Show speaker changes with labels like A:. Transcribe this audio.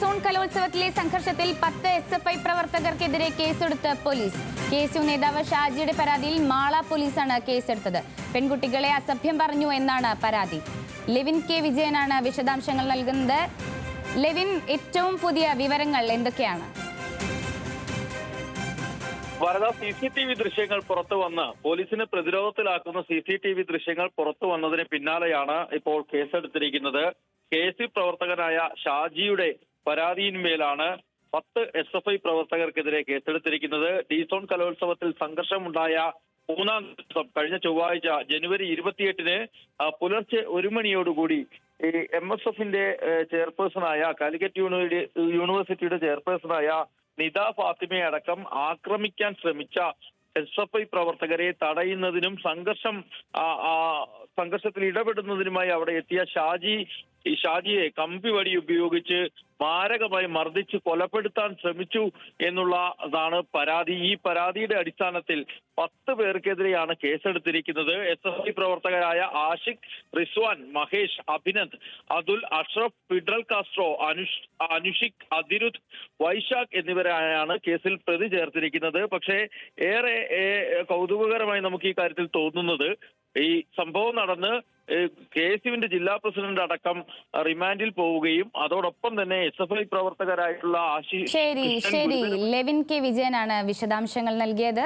A: Zone കലോത്സവത്തിലെ സംഘർഷത്തിൽ 10 SFI പ്രവർത്തകർക്കെതിരെ കേസെടുത്ത് police. KSU നേതാവ് ഷാജിയുടെ പരാതിയിൽ മാള പോലീസാണ് കേസെടുത്തത്. പെൺകുട്ടികളെ അസഭ്യം പറഞ്ഞു എന്നാണ് പരാതി. ലെവിൻ കെ വിജയനാണ് വിശദാംശങ്ങൾ നൽകുന്നത്. ലെവിൻ, ഏറ്റവും പുതിയ വിവരങ്ങൾ എന്തൊക്കെയാണ്?
B: CCTV ദൃശ്യങ്ങൾ പുറത്തു വന്ന് പോലീസിനെ പ്രതിരോധത്തിലാക്കുന്ന CCTV ദൃശ്യങ്ങൾ പുറത്തു വന്നതിന് പിന്നാലെയാണ് ഇപ്പോൾ കേസെടുത്തിരിക്കുന്നത്. KSU പ്രവർത്തകനായ ഷാജിയുടെ പരാതിയിന്മേലാണ് 10 SFI പ്രവർത്തകർക്കെതിരെ കേസെടുത്തിരിക്കുന്നത്. സോൺ കലോത്സവത്തിൽ സംഘർഷമുണ്ടായ 3-ാം ദിവസം കഴിഞ്ഞ ചൊവ്വാഴ്ച ജനുവരി 28-ന് പുലർച്ചെ 1 മണിയോടുകൂടി MSFന്റെ ചെയർപേഴ്സണായ കാലിക്കറ്റ് യൂണിവേഴ്സിറ്റിയുടെ ചെയർപേഴ്സണായ നിദ ഫാത്തിമയെ അടക്കം ആക്രമിക്കാൻ ശ്രമിച്ച SFI പ്രവർത്തകരെ തടയുന്നതിനും സംഘർഷത്തിൽ ഇടപെടുന്നതിനുമായി അവിടെ എത്തിയ ഷാജിയെ കമ്പിവടി ഉപയോഗിച്ച് മാരകമായി മർദ്ദിച്ച് കൊലപ്പെടുത്താൻ ശ്രമിച്ചു എന്നുള്ളതാണ് പരാതി. ഈ പരാതിയുടെ അടിസ്ഥാനത്തിൽ 10 പേർക്കെതിരെയാണ് കേസെടുത്തിരിക്കുന്നത്. SFI പ്രവർത്തകരായ ആഷിഖ്, റിസ്വാൻ, മഹേഷ്, അഭിനന്ദ്, അതുൽ, അഷ്റഫ്, ഫിഡ്രൽ കാസ്ട്രോ, അനുഷിക്, അതിരുദ്, വൈശാഖ് എന്നിവരായാണ് കേസിൽ പ്രതി ചേർത്തിരിക്കുന്നത്. പക്ഷേ ഏറെ കൗതുകകരമായി നമുക്ക് ഈ കാര്യത്തിൽ തോന്നുന്നത്, ഈ സംഭവം നടന്ന് KSUവിന്റെ ജില്ലാ പ്രസിഡന്റ് അടക്കം റിമാൻഡിൽ പോവുകയും അതോടൊപ്പം തന്നെ SFI പ്രവർത്തകരായിട്ടുള്ള
A: ശരി, ലെവിൻ കെ വിജയനാണ് വിശദാംശങ്ങൾ നൽകിയത്.